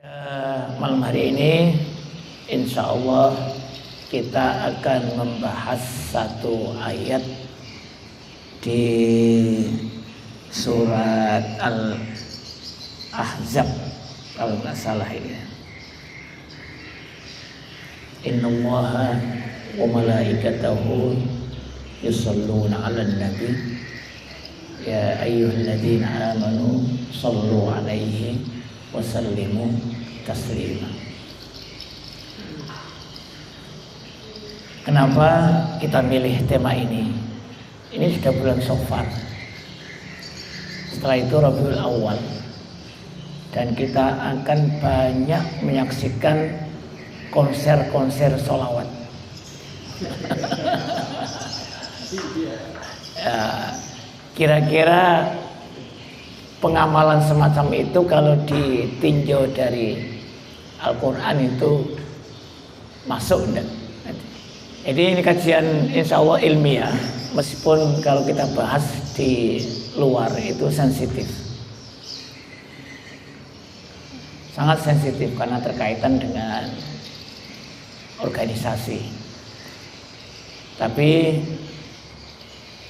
Malam hari ini insya Allah kita akan membahas satu ayat di surat Al-Ahzab kalau nggak salah ini. Innallaha wa malaikatahu yusholluna 'alan nabi ya ayyuhalladzina amanu shallu 'alaihi wa sallimu taslima. Kenapa kita milih tema ini? Ini sudah bulan Shafar. Setelah itu Rabiul Awal, dan kita akan banyak menyaksikan konser-konser sholawat. Ya, kira-kira pengamalan semacam itu kalau ditinjau dari Al-Quran itu masuk enggak? Jadi ini kajian insya Allah ilmiah, meskipun kalau kita bahas di luar itu sensitif, sangat sensitif karena terkaitan dengan organisasi. Tapi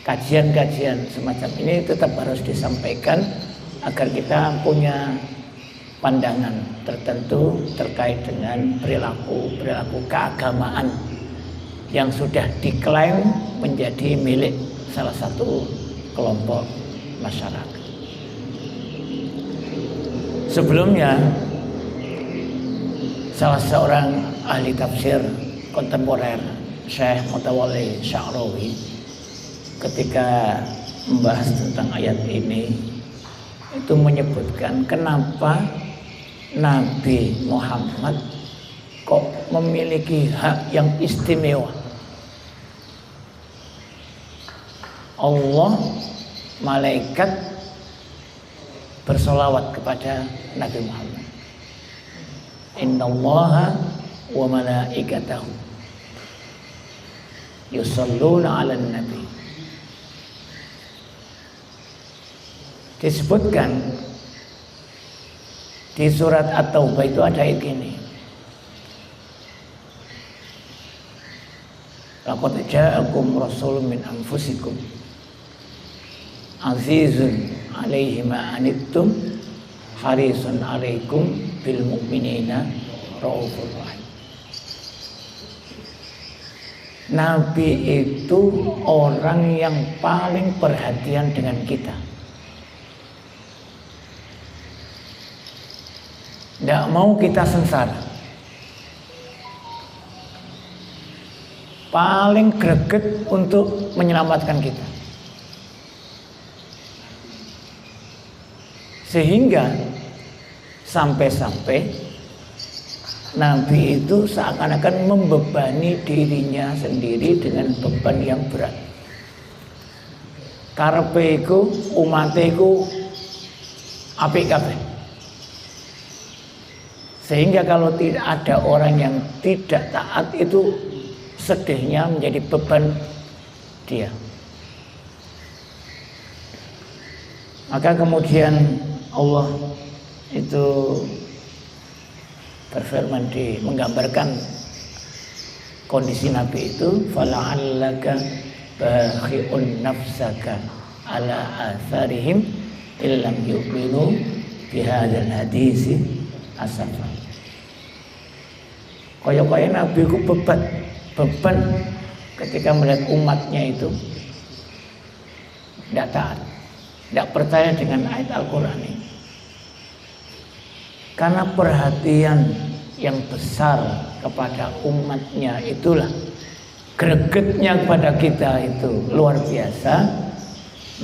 kajian-kajian semacam ini tetap harus disampaikan agar kita punya pandangan tertentu terkait dengan perilaku keagamaan yang sudah diklaim menjadi milik salah satu kelompok masyarakat. Sebelumnya, salah seorang ahli tafsir kontemporer, Syekh Mutawalli Sya'rawi, ketika membahas tentang ayat ini itu menyebutkan kenapa Nabi Muhammad kok memiliki hak yang istimewa. Allah, malaikat bersolawat kepada Nabi Muhammad. Innallaha wa malaikatahu yusholluna 'alan nabi. Disebutkan di surat At-Taubah itu ada ayat gini. Laqad ja'akum rasulun min anfusikum azizun 'alaihi ma anittum harisun 'alaikum bil mu'minina raufur rahim. Nabi itu orang yang paling perhatian dengan kita. Tidak mau kita sengsara. Paling greget untuk menyelamatkan kita. Sehingga sampai-sampai Nabi itu seakan-akan membebani dirinya sendiri dengan beban yang berat. Karepe iku umate iku apik kabeh. Sehingga kalau tidak ada orang yang tidak taat itu sedihnya menjadi beban dia. Maka kemudian Allah itu berfirman menggambarkan kondisi Nabi itu, fala'allaka bakhi'un nafsaka ala atharihim illam yu'minu bihadzal hadisi asafa. Kaya-kaya Nabi ku beban ketika melihat umatnya itu tidak taat, tidak percaya dengan ayat Al-Quran ini. Karena perhatian yang besar kepada umatnya itulah, gregetnya kepada kita itu luar biasa.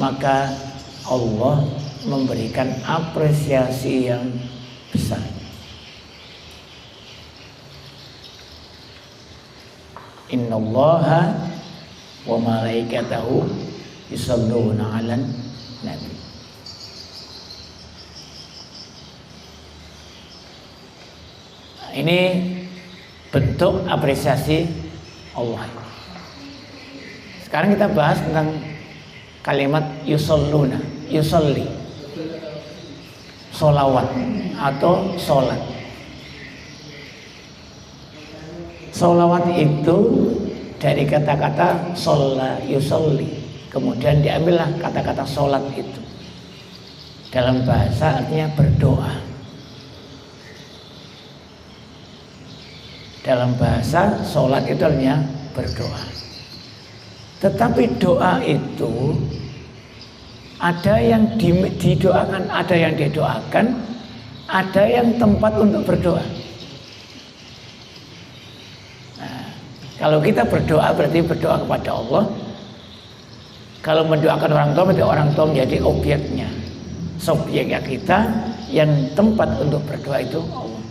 Maka Allah memberikan apresiasi yang besar. Innallaha wa malaikatahu yusholluna 'alan nabi. Ini bentuk apresiasi Allah. Sekarang kita bahas tentang kalimat yusolluna, yusolli, solawat atau sholat. Sholawat itu dari kata-kata sholla yusolli, kemudian diambillah kata-kata sholat itu. Dalam bahasa artinya berdoa. Dalam bahasa sholat itu artinya berdoa. Tetapi doa itu ada yang didoakan, ada yang didoakan, ada yang tempat untuk berdoa. Nah, kalau kita berdoa berarti berdoa kepada Allah. Kalau mendoakan orang tua berarti orang tua menjadi objeknya. Subjeknya kita, yang tempat untuk berdoa itu Allah.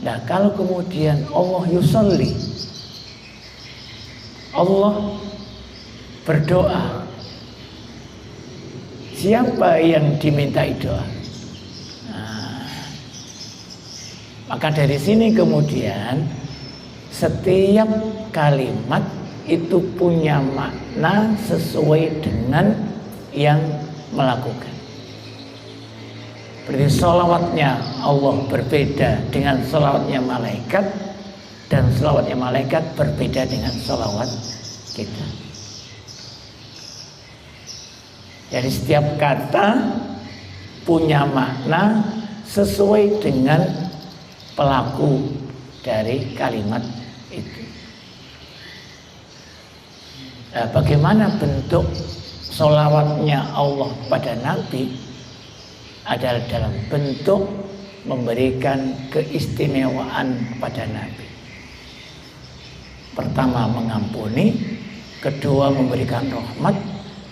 Nah, kalau kemudian Allah yusolli, Allah berdoa, siapa yang dimintai doa? Nah, maka dari sini kemudian setiap kalimat itu punya makna sesuai dengan yang melakukan. Berarti sholawatnya Allah berbeda dengan sholawatnya malaikat, dan sholawatnya malaikat berbeda dengan sholawat kita. Jadi setiap kata punya makna sesuai dengan pelaku dari kalimat itu. Nah, bagaimana bentuk sholawatnya Allah pada Nabi? Adalah dalam bentuk memberikan keistimewaan pada Nabi. Pertama mengampuni, kedua memberikan rahmat,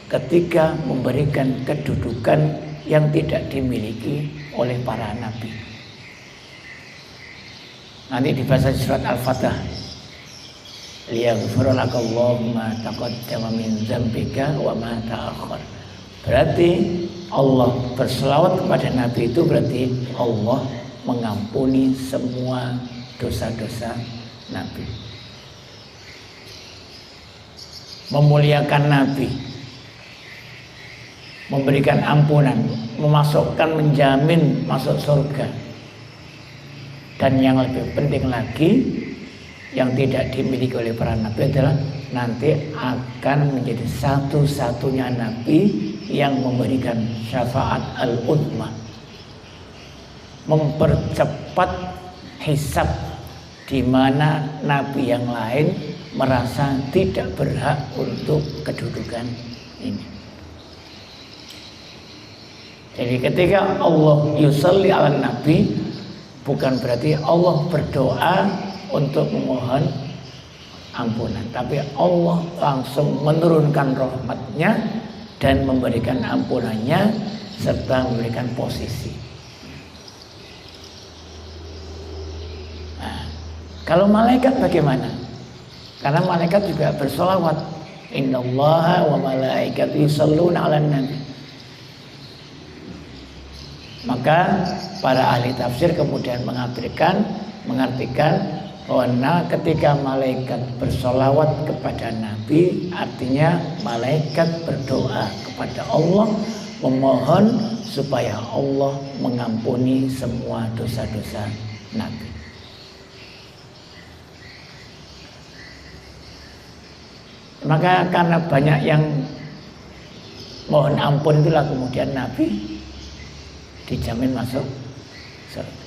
ketiga memberikan kedudukan yang tidak dimiliki oleh para nabi. Nanti dibaca surat Al-Fatihah. Liyaghfira lakallahu ma taqaddama min dzambika wa ma ta'akhkhar. Berarti Allah berselawat kepada Nabi itu berarti Allah mengampuni semua dosa-dosa Nabi. Memuliakan Nabi, memberikan ampunan, memasukkan, menjamin masuk surga. Dan yang lebih penting lagi, yang tidak dimiliki oleh para nabi adalah nanti akan menjadi satu-satunya nabi yang memberikan syafaat al-uzma, mempercepat hisab, di mana nabi yang lain merasa tidak berhak untuk kedudukan ini. Jadi ketika Allah yusalli ala nabi, bukan berarti Allah berdoa untuk memohon ampunan, tapi Allah langsung menurunkan rahmatnya dan memberikan ampunannya serta memberikan posisi. Nah, kalau malaikat bagaimana? Karena malaikat juga bersolawat. Innallaha wa malaikatahu yusholluna 'alan nabi. Maka para ahli tafsir kemudian mengartikan bahwa ketika malaikat bersolawat kepada Nabi, artinya malaikat berdoa kepada Allah, memohon supaya Allah mengampuni semua dosa-dosa Nabi. Maka karena banyak yang mohon ampun, itulah kemudian Nabi dijamin masuk surga.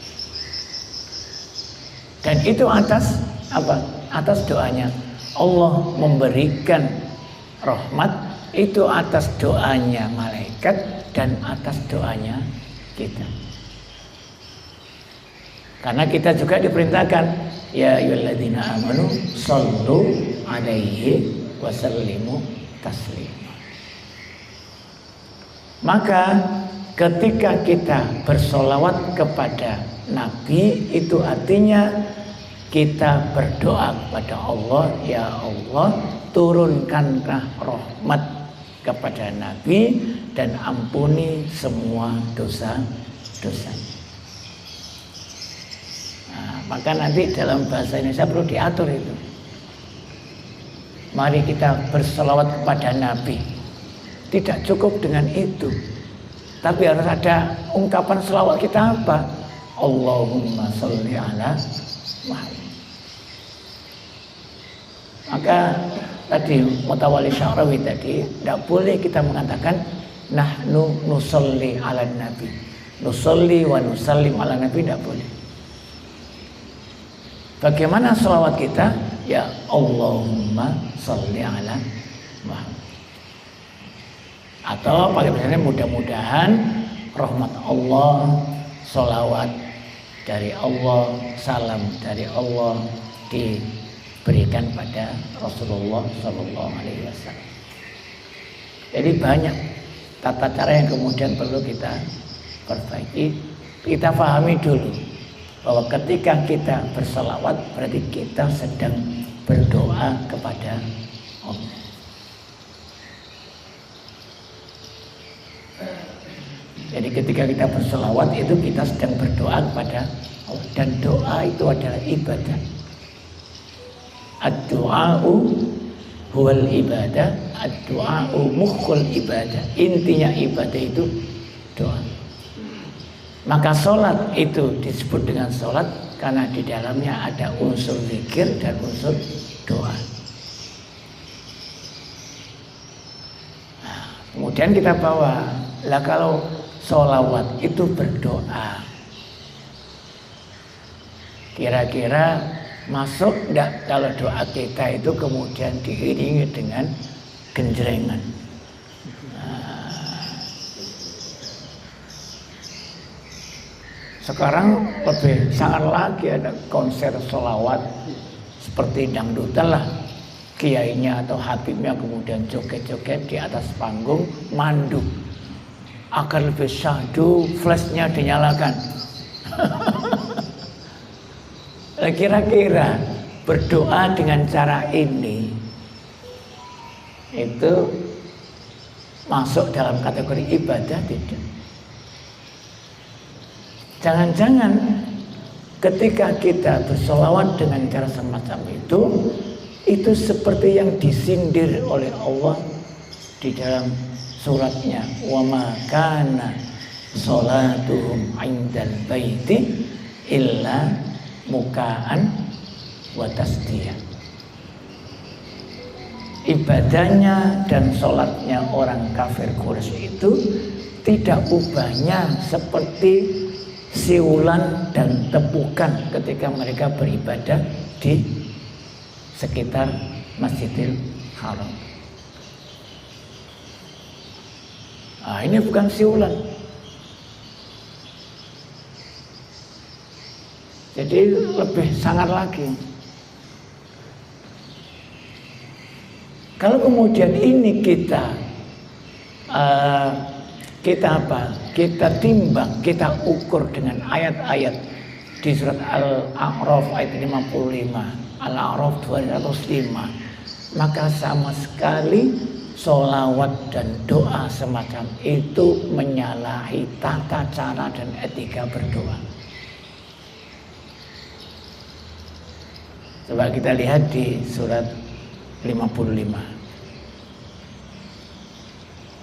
Dan itu atas apa? Atas doanya Allah memberikan rahmat, itu atas doanya malaikat dan atas doanya kita. Karena kita juga diperintahkan, ya ayyuhalladzina amanu shallu alaihi wasallimu taslima. Maka ketika kita bersolawat kepada Nabi, itu artinya kita berdoa kepada Allah, ya Allah turunkanlah rahmat kepada Nabi dan ampuni semua dosa-dosa. Nah, maka nanti dalam bahasa Indonesia perlu diatur itu. Mari kita bersolawat kepada Nabi. Tidak cukup dengan itu, tapi harus ada ungkapan selawat kita apa? Allahumma sholli ala Muhammad. Maka tadi Mutawalli Sya'rawi tadi tidak boleh kita mengatakan nahnu nusolli ala nabi, nusolli wa nusallim ala nabi, tidak boleh. Bagaimana selawat kita? Ya Allahumma sholli ala Muhammad. Atau bagaimana mudah-mudahan rahmat Allah, sholawat dari Allah, salam dari Allah diberikan pada Rasulullah Sallallahu Alaihi Wasallam. Jadi banyak tata cara yang kemudian perlu kita perbaiki. Kita pahami dulu bahwa ketika kita berselawat berarti kita sedang berdoa kepada Allah. Jadi ketika kita berselawat itu kita sedang berdoa kepada Allah, dan doa itu adalah ibadah. Ad-du'a'u huwal ibadah, ad-du'a'u mukhul ibadah. Intinya ibadah itu doa. Maka sholat itu disebut dengan sholat karena di dalamnya ada unsur zikir dan unsur doa. Nah, kemudian kita bawa, lah kalau sholawat itu berdoa, kira-kira masuk enggak kalau doa kita itu kemudian diiringi dengan genjrengan? Nah, sekarang lebih sangat lagi ada konser sholawat seperti dangdutan lah, kiainya atau habibnya kemudian joget-joget di atas panggung mandu agar lebih syahdu, flashnya dinyalakan. Kira-kira berdoa dengan cara ini itu masuk dalam kategori ibadah tidak? Jangan-jangan ketika kita bersolawat dengan cara semacam itu seperti yang disindir oleh Allah di dalam suratnya, wa ma kana sholatuhum 'indal baiti illa muka'an wa tasdiyah. Ibadahnya dan sholatnya orang kafir Quraisy itu tidak ubahnya seperti siulan dan tepukan ketika mereka beribadah di sekitar Masjidil Haram. Nah, ini bukan siulan. Jadi lebih sangat lagi. Kalau kemudian ini kita timbang, kita ukur dengan ayat-ayat di surat Al-A'raf ayat 55, Al-A'raf 205, maka sama sekali sholawat dan doa semacam itu menyalahi tata cara dan etika berdoa. Coba kita lihat di surat 55.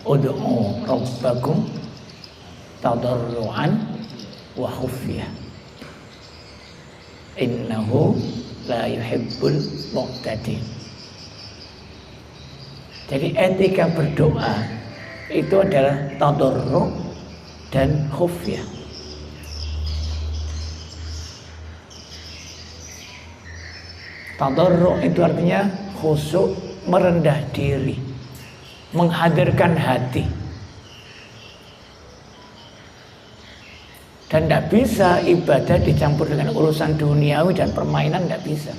Ud'u rabbakum tadarruan wa khufyah innahu la yuhibbul mu'tadin. Jadi etika berdoa itu adalah tadarru dan khufyah. Tadarru itu artinya khusyuk, merendah diri, menghadirkan hati. Dan tidak bisa ibadah dicampur dengan urusan duniawi dan permainan, tidak bisa.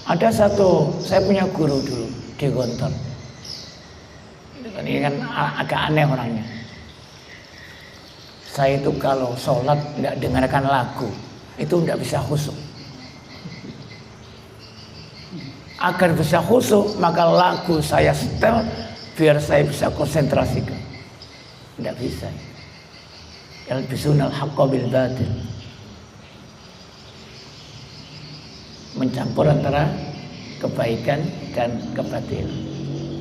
Ada saya punya guru dulu di Gontor. Ini kan agak aneh orangnya. Saya itu kalau sholat tidak dengarkan lagu, itu tidak bisa khusyuk. Agar bisa khusyuk, maka lagu saya setel biar saya bisa konsentrasikan. Tidak bisa. Yalbisunal haqqa bil batil. Mencampur antara kebaikan dan kebatilan.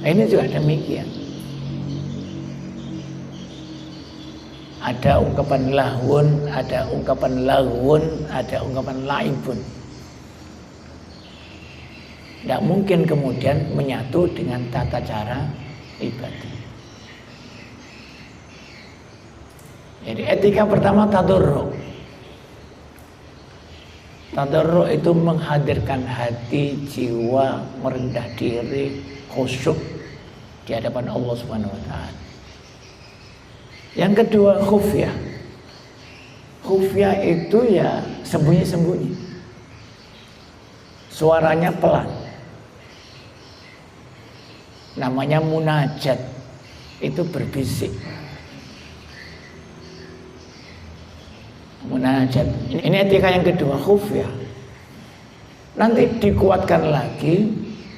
Nah, ini juga demikian. Ada ungkapan lahun, ada ungkapan laghun, ada ungkapan laibun. Tidak mungkin kemudian menyatu dengan tata cara ibadah. Jadi etika pertama tadarruk. Tadarruk itu menghadirkan hati, jiwa, merendah diri, khusyuk di hadapan Allah Subhanahu wa taala. Yang kedua khufyah. Khufyah itu ya sembunyi-sembunyi. Suaranya pelan. Namanya munajat. Itu berbisik. Munajat. Ini etika yang kedua, khufyah. Nanti dikuatkan lagi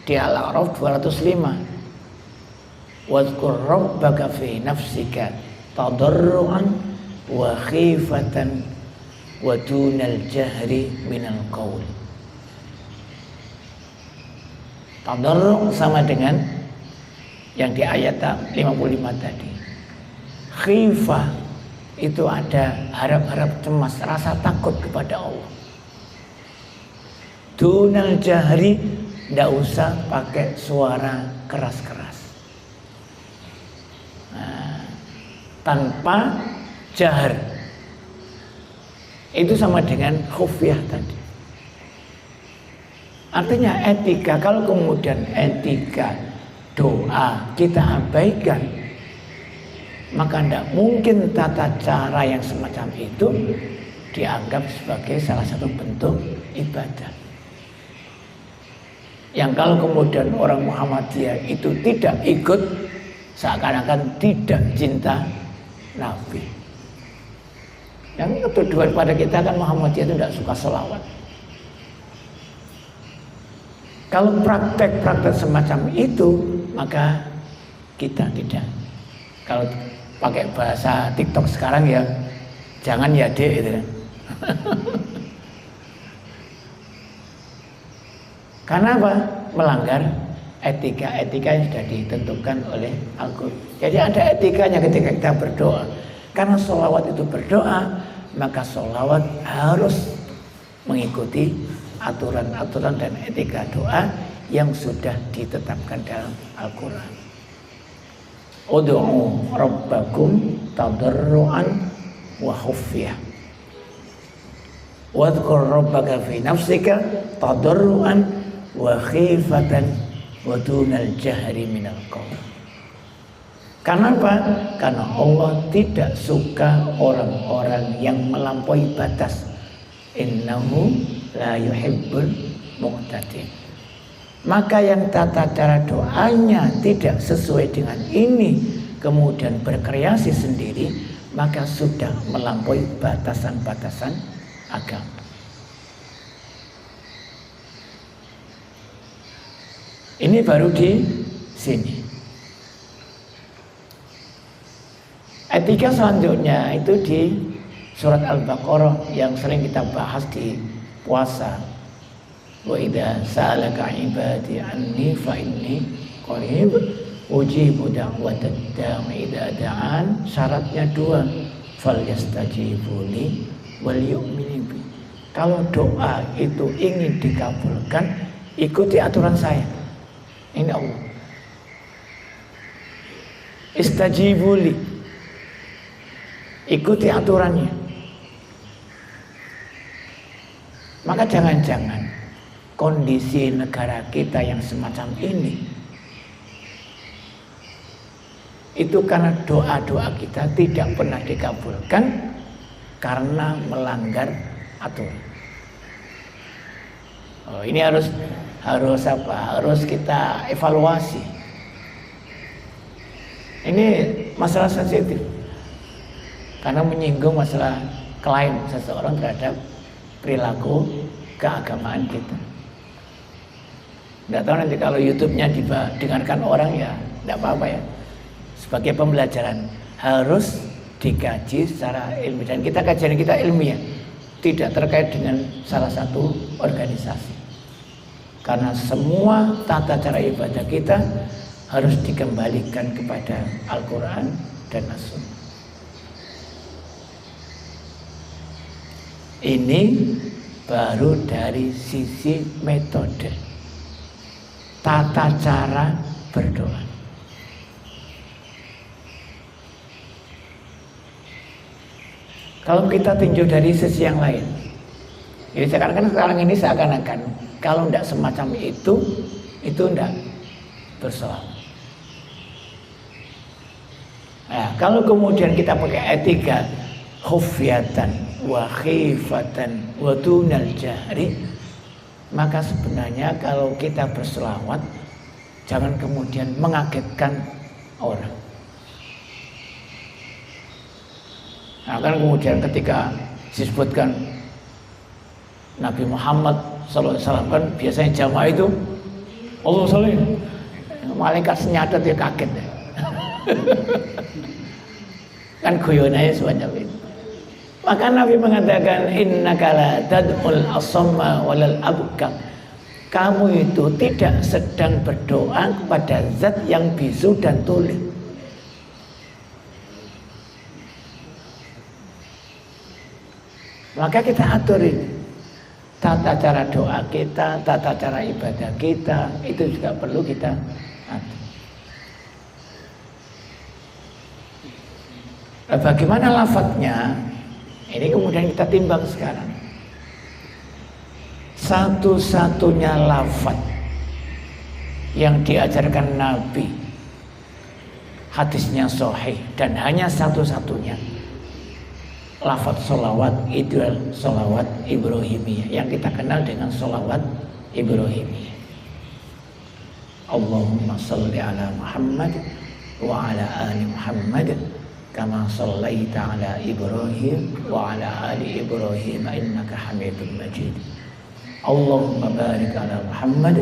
di Al-A'raf 205. Wadhkur rabbaka fi nafsika tadarruan wa khifatan wa dunal jahri minal qaul. Tadarru' sama dengan yang di ayat 55 tadi. Khifah itu ada harap-harap cemas, rasa takut kepada Allah. Dunal jahri, tidak usah pakai suara keras-keras. Nah, tanpa jahar. Itu sama dengan khufyah tadi. Artinya etika, kalau kemudian etika doa kita abaikan, maka tidak mungkin tata cara yang semacam itu dianggap sebagai salah satu bentuk ibadah. Yang kalau kemudian orang Muhammadiyah itu tidak ikut, seakan-akan tidak cinta Nabi. Yang kedua pada kita kan Muhammadiyah itu tidak suka sholawat. Kalau praktek-praktek semacam itu, maka kita tidak. Kalau pakai bahasa TikTok sekarang ya, jangan ya dek itu. Karena apa? Melanggar etika-etika yang sudah ditentukan oleh Al-Quran. Jadi ada etikanya ketika kita berdoa. Karena sholawat itu berdoa, maka sholawat harus mengikuti aturan-aturan dan etika doa yang sudah ditetapkan dalam Al-Quran. Ud'u rabbakum tadarruan wa khufyah. Wadhkur rabbaka fi nafsika tadarruan wa khifatan wa dunal jahri minal qaul. Karena apa? Karena Allah tidak suka orang-orang yang melampaui batas. Innahu la yuhibbul mu'tadin. Maka yang tata cara doanya tidak sesuai dengan ini, kemudian berkreasi sendiri, maka sudah melampaui batasan-batasan agama. Ini baru di sini. Etika selanjutnya itu di surat Al-Baqarah yang sering kita bahas di puasa. Wa idza sa'alaka 'ibadi 'anni fa inni qarib ujibu da'watad da'i idza da'an. Syaratnya dua, falyastajibu li wal yu'minu bi. Kalau doa itu ingin dikabulkan, ikuti aturan saya. Ini Allah. Istajibu li. Ikuti aturannya. Maka jangan-jangan kondisi negara kita yang semacam ini itu karena doa-doa kita tidak pernah dikabulkan karena melanggar aturan. Oh, ini harus apa? Harus kita evaluasi. Ini masalah sensitif karena menyinggung masalah klaim seseorang terhadap perilaku keagamaan kita. Tidak tahu nanti kalau YouTube-nya didengarkan orang ya tidak apa-apa ya. Sebagai pembelajaran harus dikaji secara ilmiah, dan kita kajian kita ilmiah, tidak terkait dengan salah satu organisasi. Karena semua tata cara ibadah kita harus dikembalikan kepada Al-Quran dan As-Sunnah. Ini baru dari sisi metode. tata cara berdoa. Kalau kita tinjau dari sisi yang lain, jadi sekarang ini seakan-akan kalau tidak semacam itu tidak berselawat. Nah, kalau kemudian kita pakai etika khufyatan wa khifatan wa dunal jahri, maka sebenarnya kalau kita berselawat jangan kemudian mengagetkan orang. Nah, kan kemudian ketika disebutkan Nabi Muhammad SAW kan biasanya jamaah itu Allah saling malaikat senyadat dia kaget ya. Kan guyonanya semacam itu. Maka Nabi mengatakan innaka la tad'ul asamma walal abkam. Kamu itu tidak sedang berdoa kepada zat yang bisu dan tuli. Maka kita atur ini. Tata cara doa kita, tata cara ibadah kita, itu juga perlu kita atur. Nah, bagaimana lafadznya? Ini kemudian kita timbang sekarang. Satu-satunya lafadz yang diajarkan Nabi, hadisnya sahih dan hanya satu-satunya lafadz sholawat itu sholawat Ibrahimiyah yang kita kenal dengan sholawat Ibrahimiyah. Allahumma salli ala Muhammad wa ala ali Muhammad kama shallaita ala Ibrahim wa ala ali Ibrahim innaka Hamidum Majid. Allahumma barik ala Muhammad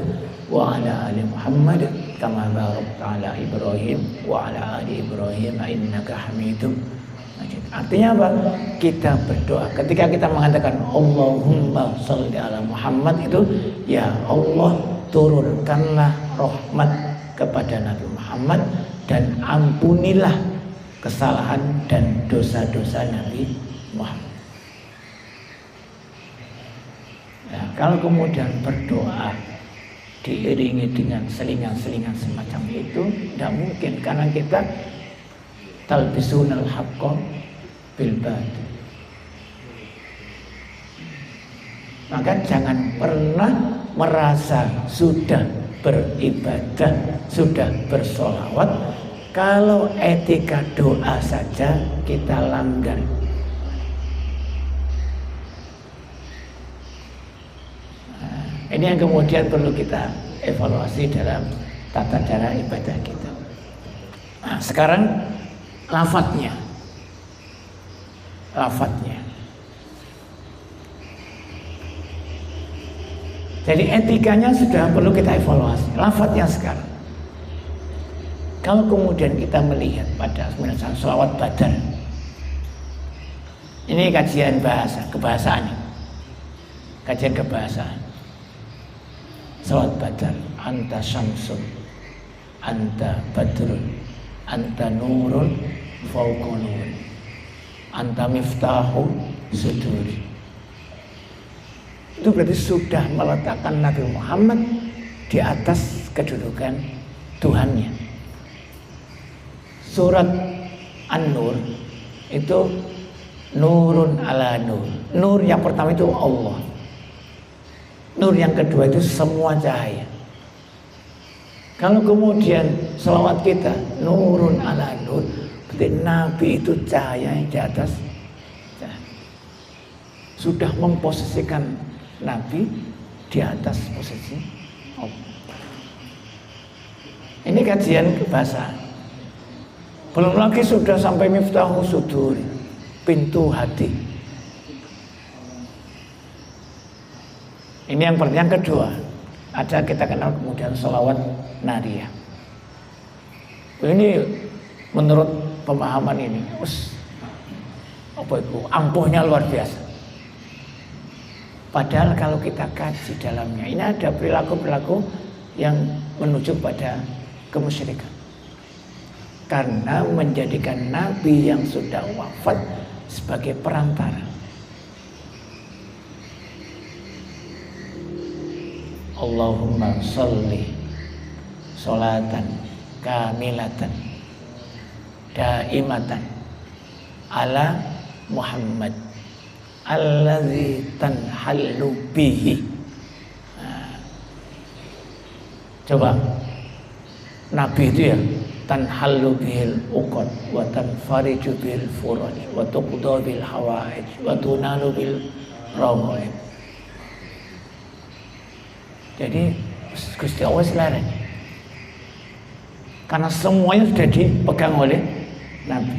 wa ala ali Muhammad kama barakta ala Ibrahim wa ala ali Ibrahim innaka Hamidum Majid. Artinya apa? Kita berdoa ketika kita mengatakan Allahumma sholli ala Muhammad itu ya Allah turunkanlah rahmat kepada Nabi Muhammad dan ampunilah kesalahan dan dosa-dosa Nabi Muhammad. Nah, kalau kemudian berdoa diiringi dengan selingan-selingan semacam itu tidak mungkin karena kita talbisunal haqqa bil batil. Maka jangan pernah merasa sudah beribadah, sudah bersolawat kalau etika doa saja kita langgar. Nah, ini yang kemudian perlu kita evaluasi dalam tata cara ibadah kita. Nah, sekarang lafadznya. Jadi etikanya sudah perlu kita evaluasi. Lafadznya sekarang. Kalau kemudian kita melihat pada sebenarnya sholawat badar, ini kajian bahasa, kebahasaan, kajian kebahasaan. Sholawat badar, anta syamsun, anta badrun, anta nurun, fauqa nur, anta miftahu suduri. Itu berarti sudah meletakkan Nabi Muhammad di atas kedudukan Tuhannya. Surat An-Nur itu nurun ala nur. Nur yang pertama itu Allah. Nur yang kedua itu semua cahaya. Kalau kemudian selawat kita nurun ala nur, berarti Nabi itu cahaya yang di atas cahaya. Sudah memposisikan Nabi di atas posisi Allah. Ini kajian kebahasaan. Belum lagi sudah sampai miftahu suduri, pintu hati. Ini yang kedua. Ada kita kenal kemudian sholawat nariyah. Ini menurut pemahaman ini, apa itu? Ampuhnya luar biasa. Padahal kalau kita kaji dalamnya, ini ada perilaku-perilaku yang menuju pada kemusyrikan. Karena menjadikan Nabi yang sudah wafat sebagai perantara. Allahumma sholli Sholatan kamilatan daimatan ala Muhammad allazi tanhallu bihi. Nah, coba Nabi itu ya tanhallu bihil uqad wa tanfariju bil furaj wa tuqda bil hawaij wa tunalu bil rawaib. Jadi Gusti Allah selaras karena semuanya sudah dipegang oleh Nabi.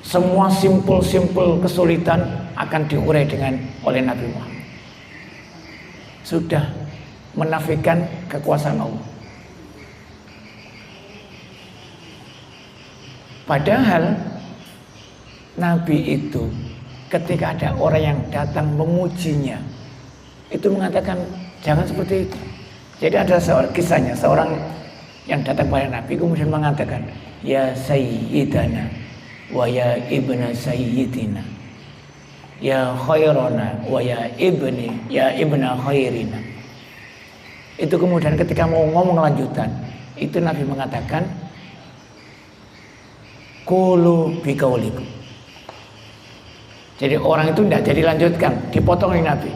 Semua simpul-simpul kesulitan akan diurai oleh Nabi Muhammad. Sudah menafikan kekuasaan Allah. Padahal Nabi itu ketika ada orang yang datang memujinya, itu mengatakan jangan seperti itu. Jadi ada kisahnya seorang yang datang pada Nabi kemudian mengatakan, ya sayyidana wa ya ibna sayyidina, ya khairana wa ya ibna khairina. Itu kemudian ketika mau ngomong lanjutan, itu Nabi mengatakan qulu biqaulikum. Jadi orang itu tidak jadi lanjutkan, dipotong oleh Nabi.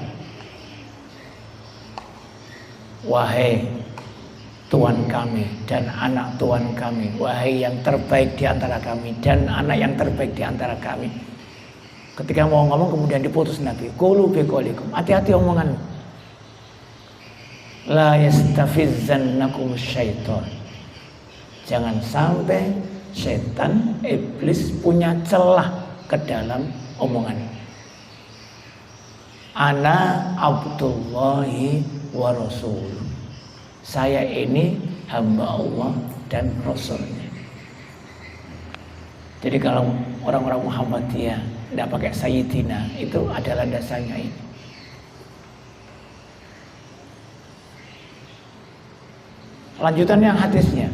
Wahai Tuhan kami dan anak Tuhan kami, wahai yang terbaik di antara kami dan anak yang terbaik di antara kami. Ketika mau ngomong kemudian diputus Nabi. Qulu biqaulikum. Hati-hati omongan. La yastafizzannakum syaitan. Jangan sampai setan, iblis punya celah ke dalam omongan. Ana Abdullahi wa Rasul. Saya ini hamba Allah dan Rasulnya. Jadi kalau orang-orang Muhammadiyah tidak pakai Sayyidina, itu adalah landasannya ini. Lanjutannya hadisnya,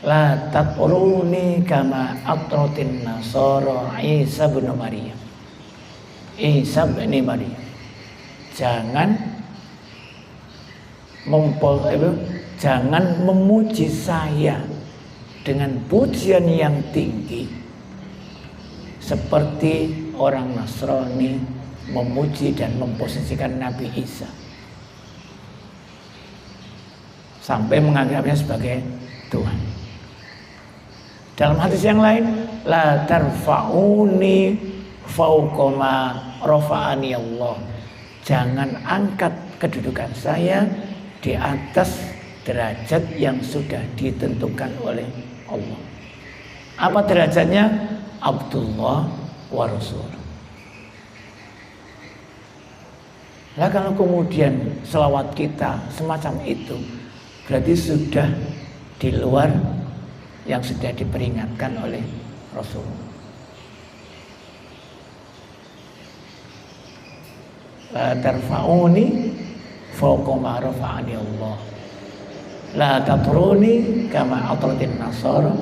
la tatruni kama atratin nasara Isa bin Maryam. Isa bin Maryam. Jangan memuji saya dengan pujian yang tinggi seperti orang Nasrani memuji dan memposisikan Nabi Isa sampai menganggapnya sebagai Tuhan. Dalam hadis yang lain, la tarfa'uni fauqa ma rafa'ani Allah. Jangan angkat kedudukan saya di atas derajat yang sudah ditentukan oleh Allah. Apa derajatnya? Abdullah wa Rasul. Nah kalau kemudian selawat kita semacam itu, berarti sudah di luar yang sudah diperingatkan oleh Rasul. La tarfa'uni fauqa ma rafa'ani Allah. La tatruni kama atratin nasara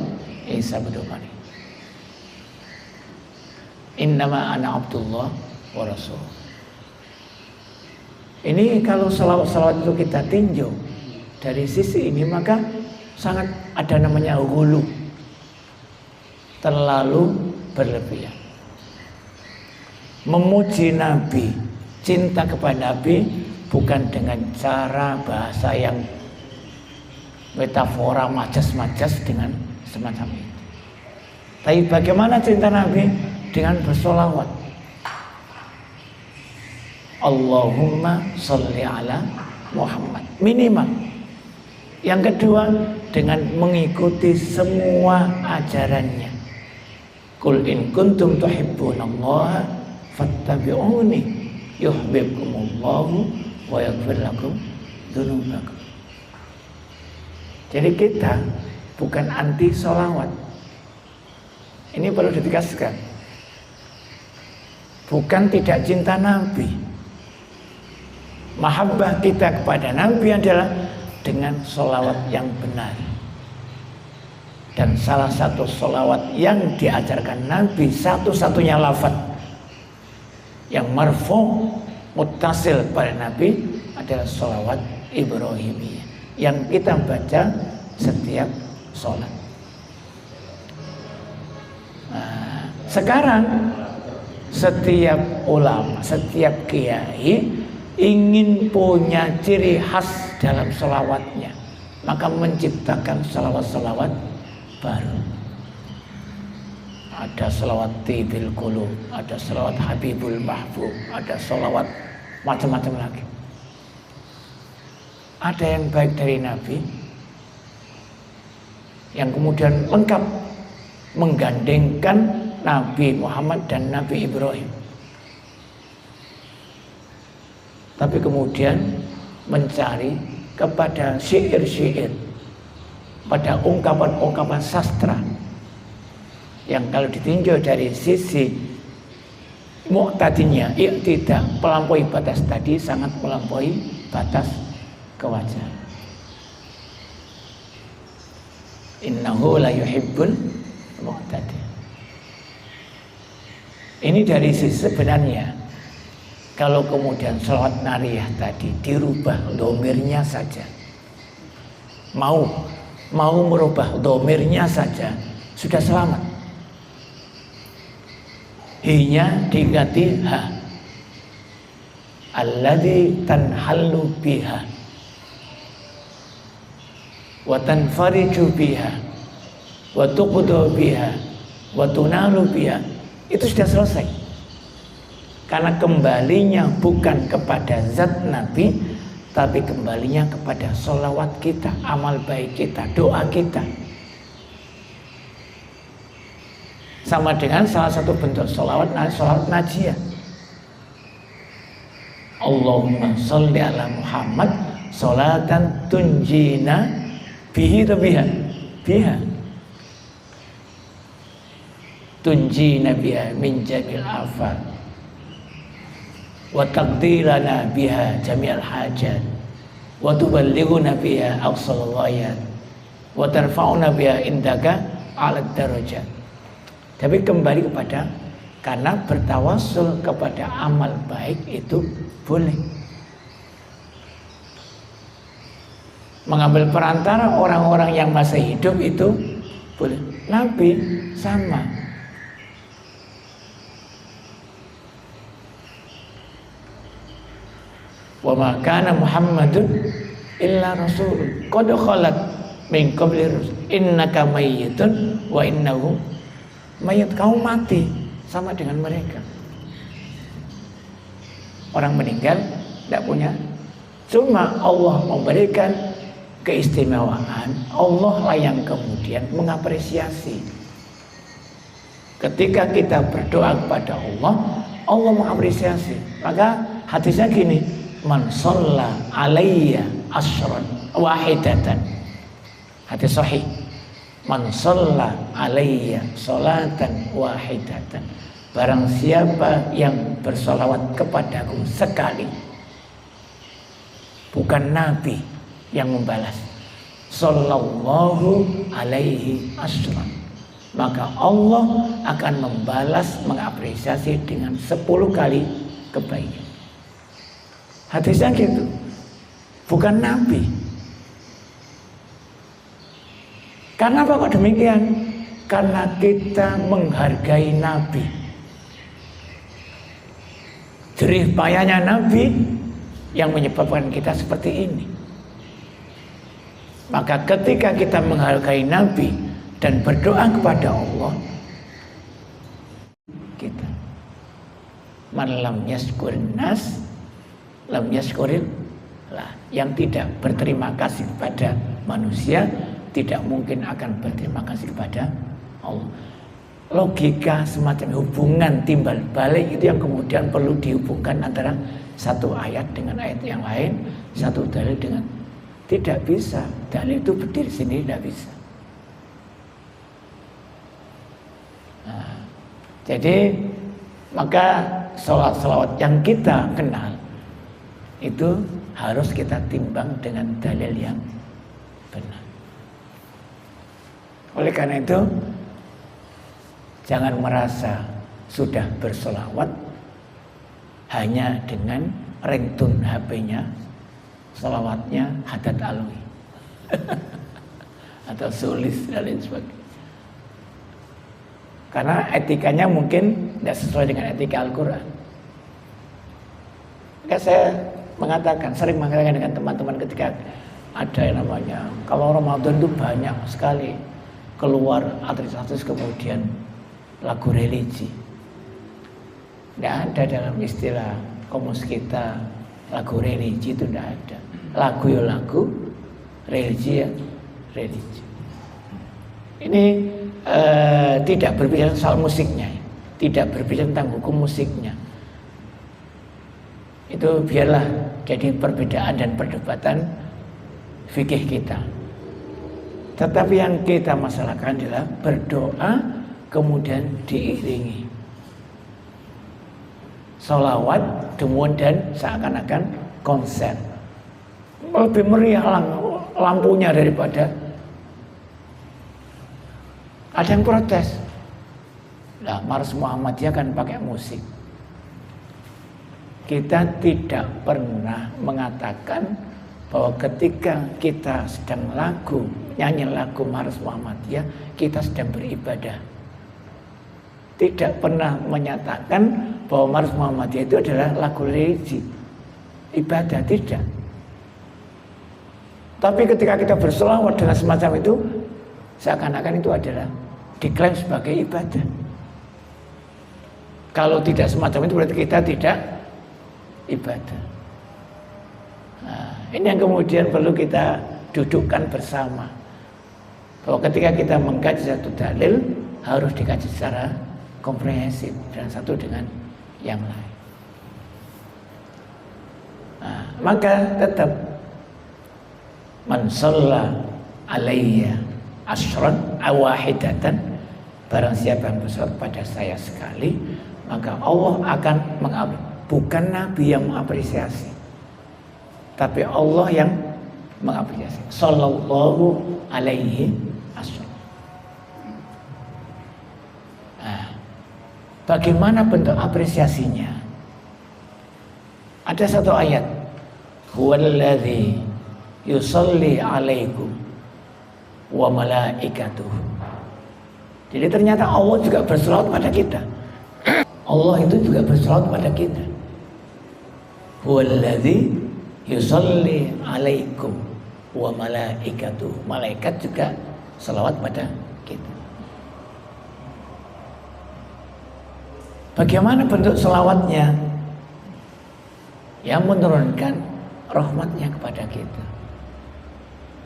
Isa bin Maryam. Innama ana Abdullah wa Rasul. Ini kalau salawat-salawat itu kita tinjau dari sisi ini, maka sangat ada namanya ghulu, terlalu berlebihan. Memuji Nabi, cinta kepada Nabi bukan dengan cara bahasa yang metafora majas-majas dengan semacam itu. Tapi bagaimana cinta Nabi? Dengan bersolawat. Allahumma sholli ala Muhammad. Minimal. Yang kedua, dengan mengikuti semua ajarannya. Qul in kuntum tuhibbunallaha fattabi'uni yuhibbukumullahu wa yaghfir lakum dzunubakum. Jadi kita bukan anti sholawat. Ini perlu ditegaskan. Bukan tidak cinta Nabi. Mahabbah kita kepada Nabi adalah dengan sholawat yang benar. Dan salah satu sholawat yang diajarkan Nabi, satu-satunya lafaz yang marfu muttasil pada Nabi adalah sholawat Ibrahimiyah yang kita baca setiap sholat. Nah, sekarang setiap ulama, setiap kiai ingin punya ciri khas dalam sholawatnya, maka menciptakan sholawat-sholawat baru. Ada sholawat Tibil Qulub, ada sholawat Habibul Mahbub, ada sholawat macam-macam lagi. Ada yang baik dari Nabi, yang kemudian lengkap menggandengkan Nabi Muhammad dan Nabi Ibrahim. Tapi kemudian mencari kepada syair-syair, pada ungkapan-ungkapan sastra yang kalau ditinjau dari sisi mu'tadinya, tidak melampaui batas tadi, sangat melampaui batas kewajaran. Innahu la yuhibbul mu'tadi. Ini dari sisi sebenarnya. Kalau kemudian sholawat nariyah tadi dirubah domirnya saja, mau merubah domirnya saja, sudah selamat. Hinya diganti ha, alladzi tanhallu biha wa tanfariju biha wa tuqdu biha wa tunalu biha. Itu sudah selesai. Karena kembalinya bukan kepada zat Nabi, tapi kembalinya kepada sholawat kita, amal baik kita, doa kita. Sama dengan salah satu bentuk sholawat najiyah. Allahumma sholli ala Muhammad sholatan tunjina bihi biha tunjina biha min jamil afat wa taqdirana biha jami'al hajat wa tuballighuna biha aqsal ghayat wa tarfa'una biha indaka 'ala darajat. Tapi kembali kepada, karena bertawasul kepada amal baik itu boleh. Mengambil perantara orang-orang yang masih hidup itu boleh. Nabi sama. Wa ma kana Muhammadun illa rasul qad khalat min qabli rusul innaka mayyitun wa innahum mayit. Kamu mati sama dengan mereka. Orang meninggal tidak punya, cuma Allah memberikan keistimewaan. Allah lah yang kemudian mengapresiasi. Ketika kita berdoa kepada Allah, Allah mengapresiasi. Maka hadisnya gini, man shalla alayya asyran wahidatan. Hadis sahih. Man shalla alayya sholatan wahidatan. Barang siapa yang bersolawat kepadaku sekali, bukan Nabi yang membalas, sallallahu alaihi asyran, maka Allah akan membalas, mengapresiasi dengan 10 kali kebaikan. Hadisnya gitu, bukan Nabi. Karena apa kok demikian? Karena kita menghargai Nabi. Jerih payahnya Nabi yang menyebabkan kita seperti ini. Maka ketika kita menghargai Nabi dan berdoa kepada Allah, kita man lam yaskurin nas lam yaskurin lah. Yang tidak berterima kasih kepada manusia tidak mungkin akan berterima kasih kepada Allah. Logika semacam hubungan timbal balik itu yang kemudian perlu dihubungkan antara satu ayat dengan ayat yang lain, satu dalil dengan, tidak bisa. Dalil itu berdiri sendiri tidak bisa. Nah, jadi maka salawat yang kita kenal itu harus kita timbang dengan dalil yang benar. Oleh karena itu, jangan merasa sudah bersolawat hanya dengan ringtone HP-nya selawatnya Haddad Alwi atau Sulis dan lain sebagainya. Karena etikanya mungkin tidak sesuai dengan etika Al-Quran. Maka saya sering mengatakan dengan teman-teman ketika ada yang namanya, kalau Ramadan itu banyak sekali keluar artis-artis kemudian lagu religi. Tidak ada dalam istilah komus kita lagu religi, itu tidak ada. Lagu ya lagu, religi ya religi. Ini tidak berbicara soal musiknya, tidak berbicara tentang hukum musiknya. Itu biarlah jadi perbedaan dan perdebatan fikih kita. Tetapi yang kita masalahkan adalah berdoa kemudian diiringi sholawat, kemudian seakan-akan konser. Lebih meriah lampunya daripada. Ada yang protes. Nah, Mars Muhammadiyah kan pakai musik. Kita tidak pernah mengatakan bahwa ketika kita sedang nyanyi lagu Mars Muhammadiyah, kita sedang beribadah. Tidak pernah menyatakan bahwa Mars Muhammadiyah itu adalah lagu religi, ibadah, tidak. Tapi ketika kita berselawat dengan semacam itu, seakan-akan itu adalah diklaim sebagai ibadah. Kalau tidak semacam itu berarti kita tidak ibadah. Nah, ini yang kemudian perlu kita dudukkan bersama. Bahwa ketika kita mengkaji satu dalil harus dikaji secara komprehensif dan satu dengan yang lain. Nah, maka tetap man shalla alayya asyran awahidatan, barang siapa yang bersolat pada saya sekali, maka Allah akan mengapresiasi. Bukan Nabi yang mengapresiasi, tapi Allah yang mengapresiasi. Sallallahu alaihi wasallam. Nah, bagaimana bentuk apresiasinya? Ada satu ayat, huwallazi yusalli alaikum wa malaikatuhu. Jadi ternyata Allah juga berselawat pada kita. Allah itu juga berselawat pada kita. Huwallazi yusalli alaikum wa malaikatuhu. Malaikat juga selawat pada kita. Bagaimana bentuk selawatnya? Yang menurunkan rahmatnya kepada kita.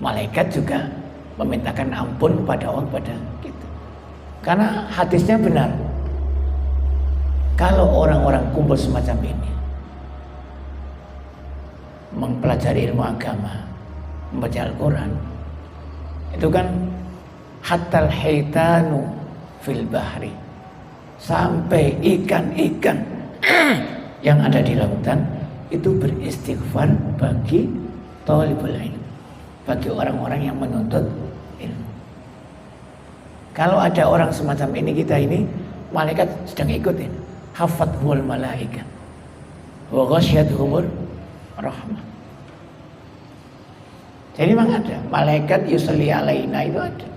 Malaikat juga memintakan ampun pada Allah pada kita. Karena hadisnya benar. Kalau orang-orang kumpul semacam ini, mempelajari ilmu agama, membaca Al-Quran, itu kan hatal haitanu fil bahri, sampai ikan-ikan yang ada di lautan itu beristighfar bagi thalibul ilm, bagi orang-orang yang menuntut ilmu. Kalau ada orang semacam ini, kita ini malaikat sedang ikutin. Hafathul malaikat wa ghasyiyatuhumur rahmah. Jadi memang ada malaikat yusalli alaina, itu ada.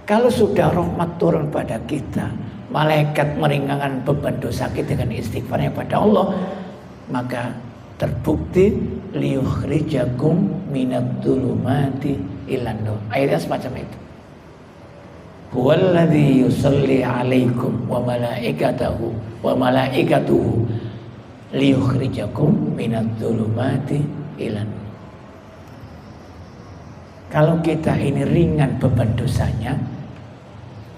Kalau sudah rahmat turun pada kita, malaikat meringankan beban dosa kita dengan istighfarnya pada Allah, maka terbukti liyukhrijakum minadh-dhulumati ilan nur. Ayatnya semacam itu. Huwallazi yusalli alaikum wa malaikatuhu liyukhrijakum minadh-dhulumati ilan nur. Kalau kita ini ringan beban dosanya,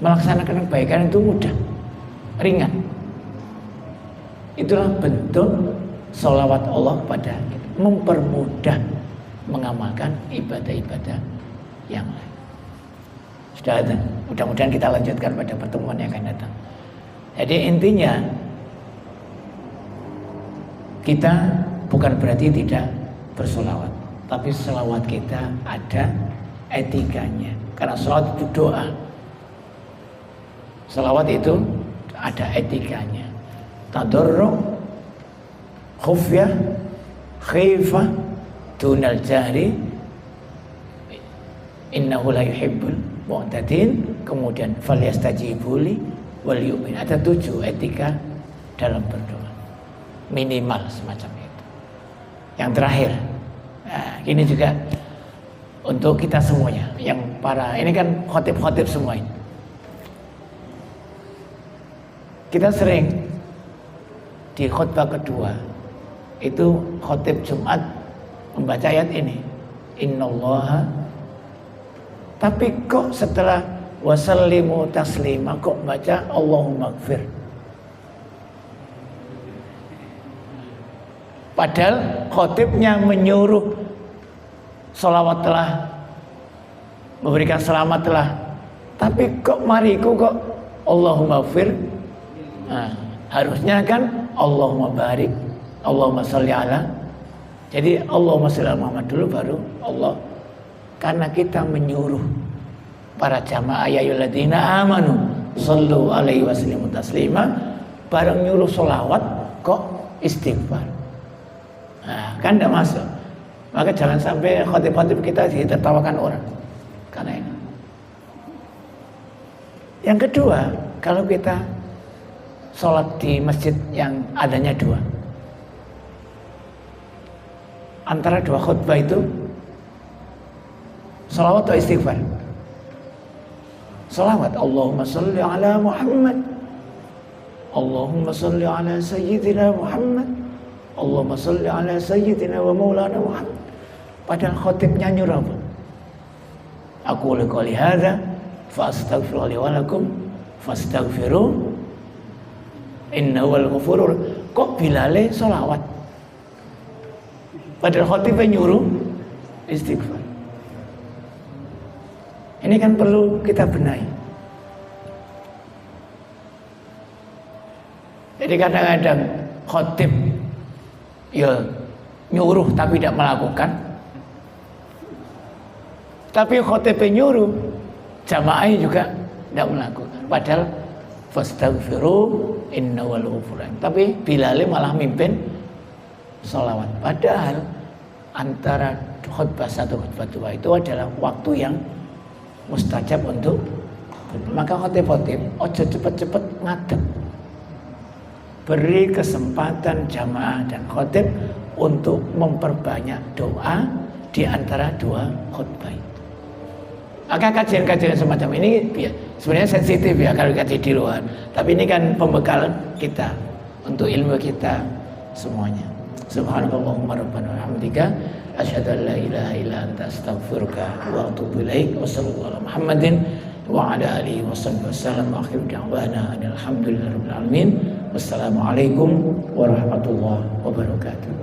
melaksanakan kebaikan itu mudah, ringan. Itulah bentuk sholawat Allah kepada kita, mempermudah mengamalkan ibadah-ibadah yang lain. Sudah ada. Mudah-mudahan kita lanjutkan pada pertemuan yang akan datang. Jadi intinya, kita bukan berarti tidak bersolawat, tapi selawat kita ada etikanya. Karena selawat itu doa. Selawat itu ada etikanya. Tadarru, khufyah, khifah dunal jahri innahu la yuhibbul mu'tadin, kemudian falyastajibu li wal yu'min. Ada 7 etika dalam berdoa minimal semacam itu. Yang terakhir, nah, ini juga untuk kita semuanya, yang para ini kan khotib-khotib semua ini. Kita sering di khutbah kedua itu khotib Jumat membaca ayat ini, innallaha, tapi kok setelah wasallimu taslima kok baca Allahumma gfir. Padahal khotibnya menyuruh sholawat telah, memberikan selamat telah, tapi kok mariku kok Allahumma gfir. Nah, harusnya kan Allahumma barik, Allahumma sholli ala. Jadi Allahumma sholli ala Muhammad dulu baru Allah. Karena kita menyuruh para jamaah ya ayyuhalladzina amanu shollu alaihi wasallimu taslima, bareng nyuruh sholawat kok istighfar. Nah, kan tidak masuk. Maka jangan sampai khotib-khotib kita ditertawakan orang karena ini. Yang kedua, kalau kita sholat di masjid yang adanya 2, antara 2 khutbah itu sholawat atau istighfar? Sholawat, Allahumma sholli ala Muhammad, Allahumma sholli ala Sayyidina Muhammad, Allahumma sholli ala Sayyidina wa maulana Muhammad. Padahal khotibnya nyuruh apa? Aku qouli hadza fa astaghfiru li wa lakum fastaghfiru innahu wal ghafurur. Kok Bilal sholawat? Padahal khotibnya nyuruh istighfar. Ini kan perlu kita benahi. Jadi kadang-kadang khotib ya nyuruh tapi tidak melakukan. Tapi khotibnya nyuruh, jamaahnya juga tidak melakukan. Padahal fastaghfiru innahu wal ghafurur. Tapi Bilal malah mimpin sholawat. Padahal antara khutbah 1 khutbah 2 itu adalah waktu yang mustajab untuk, maka khotib-khotib ojo cepet-cepet ngadep, beri kesempatan jamaah dan khotib untuk memperbanyak doa di antara 2 khutbah itu. Maka kajian-kajian semacam ini sebenarnya sensitif ya kalau kaji di luar, tapi ini kan pembekalan kita untuk ilmu kita semuanya. Subhanallahumma rabbana hamdika asyhadu an la ilaha illa anta astaghfiruka wa atubu ilaik. Wassallallahu ala Muhammadin wa ala alihi wasallam. Akhir da'wana alhamdulillahirabbil alamin. Wassalamualaikum warahmatullahi wabarakatuh.